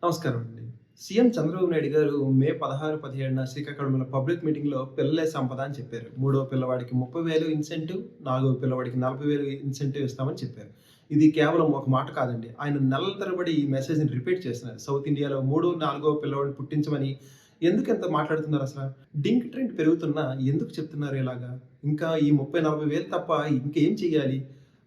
నమస్కారం అండి. సీఎం చంద్రబాబు నాయుడు గారు మే 16, 17న శ్రీకాకుళంలో పబ్లిక్ మీటింగ్‌లో పిల్లలే సంపద అని చెప్పారు. మూడో పిల్లవాడికి 30,000 ఇన్సెంటివ్, నాలుగో పిల్లవాడికి 40,000 ఇన్సెంటివ్ ఇస్తామని చెప్పారు. ఇది కేవలం ఒక మాట కాదండి. ఆయన నెలల తరబడి ఈ మెసేజ్‌ని రిపీట్ చేస్తున్నారు. సౌత్ ఇండియాలో మూడో, నాలుగో పిల్లవాడిని పుట్టించమని ఎందుకింత మాట్లాడుతున్నారు అసల? డింక్ ట్రెండ్ పెరుగుతున్నా ఎందుకు చెప్తున్నారు ఇలాగా? ఇంకా ఈ 30, 40,000 తప్ప ఇంకేం చేయాలి?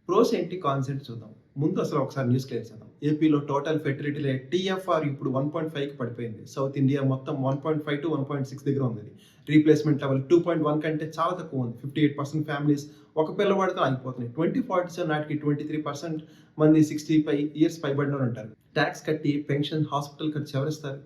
ప్రోస్ ఏంటి? కాన్స్ ఏంటి చూద్దాం. ముందు అసలు ఒకసారి న్యూస్ క్లియర్ చేద్దాం. ఏపీలో టోటల్ ఫెర్టిలిటీ రేట్ టీఎఫ్ఆర్ ఇప్పుడు 1.5కి పడిపోయింది. సౌత్ ఇండియా మొత్తం 1.5-1.6 దగ్గర ఉంది. రీప్లేస్‌మెంట్ లెవెల్ 2.1 కంటే చాలా తక్కువ ఉంది. 58% ఫ్యామిలీస్ ఒక పిల్లవాడితో ఆగిపోతున్నాయి. 2047 నాటికి 23% మంది 65 ఇయర్స్ పైబడినోళ్ళు ఉంటారు. టాక్స్ కట్టి పెన్షన్, హాస్పిటల్ ఖర్చు ఎవరిస్తారు?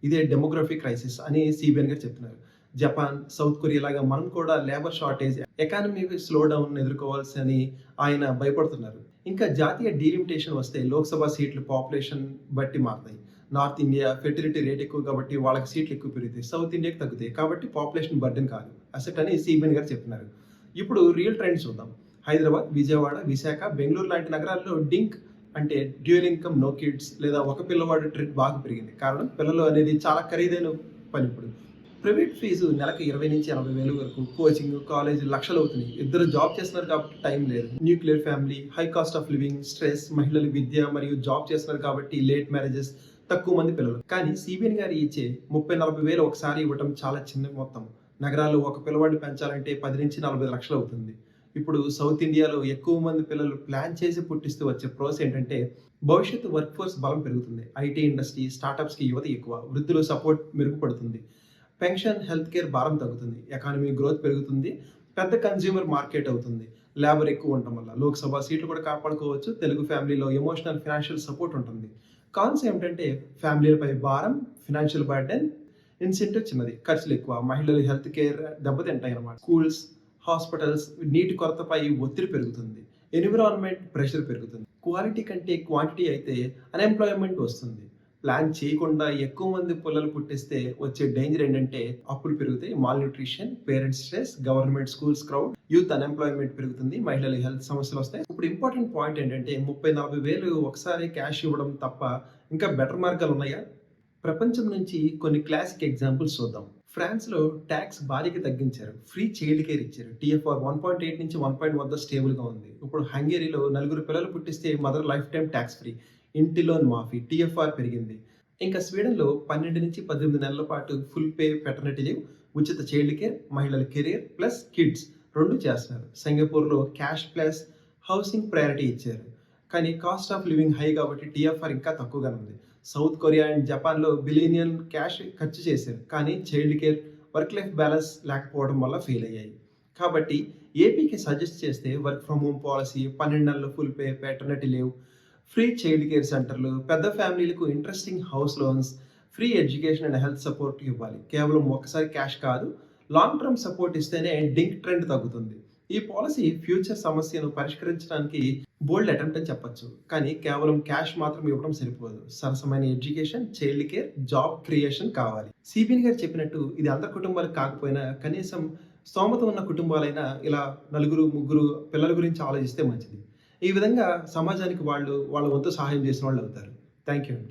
ఇదే డెమోగ్రఫిక్ క్రైసిస్ అని సీబీఎన్ గారు చెప్తున్నారు. జపాన్, సౌత్ కొరియా లాగా మనం కూడా labour shortage, economy slow down ఎదుర్కోవాల్సని ఆయన భయపడుతున్నారు. ఇంకా జాతీయ డీలిమిటేషన్ వస్తే లోక్సభ సీట్లు పాపులేషన్ బట్టి మారుతాయి. నార్త్ ఇండియా ఫెర్టిలిటీ రేట్ ఎక్కువ కాబట్టి వాళ్ళకి సీట్లు ఎక్కువ పెరుగుతాయి. సౌత్ ఇండియాకి తగ్గుతాయి. కాబట్టి పాపులేషన్ బర్డెన్ కాదు అసెట్ అని సిబిఎన్ గారు చెప్తున్నారు. ఇప్పుడు రియల్ ట్రెండ్ చూద్దాం. హైదరాబాద్, విజయవాడ, విశాఖ, బెంగళూరు లాంటి నగరాల్లో డింక్ అంటే డ్యూయల్ ఇన్కమ్ నో కిడ్స్ లేదా ఒక పిల్లవాడు ట్రెండ్ బాగా పెరిగింది. కారణం పిల్లలు అనేది చాలా ఖరీదైన పని ఇప్పుడు. ప్రైవేట్ ఫీజు నెలకు 20,000-80,000 వరకు, కోచింగ్, కాలేజ్ లక్షలు అవుతున్నాయి. ఇద్దరు జాబ్ చేస్తున్నారు కాబట్టి టైం లేదు. Nuclear family, high cost of living, stress, మహిళలు విద్య మరియు జాబ్ చేస్తున్నారు కాబట్టి లేట్ మ్యారేజెస్, తక్కువ మంది పిల్లలు. కానీ సిబిఎన్ గారు ఇచ్చే 30-40,000 ఒకసారి ఇవ్వటం చాలా చిన్న మొత్తం. నగరాల్లో ఒక పిల్లవాడిని పెంచాలంటే 10-40 లక్షలు అవుతుంది. ఇప్పుడు సౌత్ ఇండియాలో ఎక్కువ మంది పిల్లలు ప్లాన్ చేసి పుట్టిస్తూ వచ్చే ప్రోస్ ఏంటంటే భవిష్యత్తు వర్క్ ఫోర్స్ బలం పెరుగుతుంది. ఐటీ ఇండస్ట్రీ, స్టార్టప్స్కి యువత ఎక్కువ, వృద్ధులు సపోర్ట్ మెరుగుపడుతుంది. పెన్షన్, హెల్త్ కేర్ భారం తగ్గుతుంది. ఎకానమీ గ్రోత్ పెరుగుతుంది. పెద్ద కన్జ్యూమర్ మార్కెట్ అవుతుంది. లేబర్ ఎక్కువ ఉండటం వల్ల లోక్సభ సీట్లు కూడా కాపాడుకోవచ్చు. తెలుగు ఫ్యామిలీలో ఎమోషనల్, ఫైనాన్షియల్ సపోర్ట్ ఉంటుంది. కాన్స్ ఏమిటంటే ఫ్యామిలీలపై భారం, ఫినాన్షియల్ బర్డెన్, ఇన్సెంటివ్ చిన్నది, ఖర్చులు ఎక్కువ, మహిళలు హెల్త్ కేర్ దెబ్బతింటాయి అన్నమాట. స్కూల్స్, హాస్పిటల్స్ నీటి కొరతపై ఒత్తిడి పెరుగుతుంది. ఎన్విరాన్మెంట్ ప్రెషర్ పెరుగుతుంది. క్వాలిటీ కంటే క్వాంటిటీ అయితే అన్ఎంప్లాయ్మెంట్ వస్తుంది. ప్లాన్ చేయకుండా ఎక్కువ మంది పిల్లలు పుట్టిస్తే వచ్చే డేంజర్ ఏంటంటే అప్పులు పెరుగుతాయి, mall nutrition, parents stress, government schools crowd, youth unemployment పెరుగుతుంది, మహిళల హెల్త్ సమస్యలు వస్తాయి. ఇప్పుడు ఇంపార్టెంట్ పాయింట్ ఏంటంటే 30-40,000 ఒకసారి క్యాష్ ఇవ్వడం తప్ప ఇంకా బెటర్ మార్గాలు ఉన్నాయా? ప్రపంచం నుంచి కొన్ని క్లాసిక్ ఎగ్జాంపుల్స్ చూద్దాం. ఫ్రాన్స్ లో ట్యాక్స్ భారీగా తగ్గించారు. ఫ్రీ చైల్డ్ కేర్ ఇచ్చారు. టీఎఫ్ఆర్ 1.8 నుంచి 1 వద్ద స్టేబుల్ గా ఉంది. ఇప్పుడు హంగేరీలో నలుగురు పిల్లలు పుట్టిస్తే mother lifetime tax free. ఇంటి లోన్ మాఫీ, టీఎఫ్ఆర్ పెరిగింది. ఇంకా స్వీడన్లో 12 నుంచి 18 నెలల పాటు ఫుల్ పే పెటర్నిటీ లీవ్, ఉచిత చైల్డ్ కేర్, మహిళల కెరీర్ ప్లస్ కిడ్స్ రెండు చేస్తున్నారు. సింగపూర్లో క్యాష్ ప్లస్ హౌసింగ్ ప్రయారిటీ ఇచ్చారు. కానీ కాస్ట్ ఆఫ్ లివింగ్ హై కాబట్టి టీఎఫ్ఆర్ ఇంకా తక్కువగానే ఉంది. సౌత్ కొరియా అండ్ జపాన్లో బిలియనియన్ క్యాష్ ఖర్చు చేశారు. కానీ child care, work life balance లేకపోవడం వల్ల ఫెయిల్ అయ్యాయి. కాబట్టి ఏపీకి సజెస్ట్ చేస్తే వర్క్ ఫ్రమ్ హోమ్ పాలసీ, 12 నెలల full pay paternity leave, free child care సెంటర్లు, పెద్ద ఫ్యామిలీలకు interesting house loans, free education and health support ఇవ్వాలి. కేవలం ఒకసారి క్యాష్ కాదు, లాంగ్ టర్మ్ సపోర్ట్ ఇస్తేనే డింక్ ట్రెండ్ తగ్గుతుంది. ఈ పాలసీ ఫ్యూచర్ సమస్యను పరిష్కరించడానికి బోల్డ్ అటెంప్ట్ అని చెప్పొచ్చు. కానీ కేవలం క్యాష్ మాత్రం ఇవ్వడం సరిపోదు. సరసమైన education, child care, job creation కావాలి. సిబిఎన్ గారు చెప్పినట్టు ఇది అందరి కుటుంబాలకు కాకపోయినా కనీసం స్తోమత ఉన్న కుటుంబాలైనా ఇలా నలుగురు, ముగ్గురు పిల్లల గురించి ఆలోచిస్తే మంచిది. ఈ విధంగా సమాజానికి వాళ్ళ వంతు సహాయం చేసిన వాళ్ళు అవుతారు. థ్యాంక్ యూ అండి.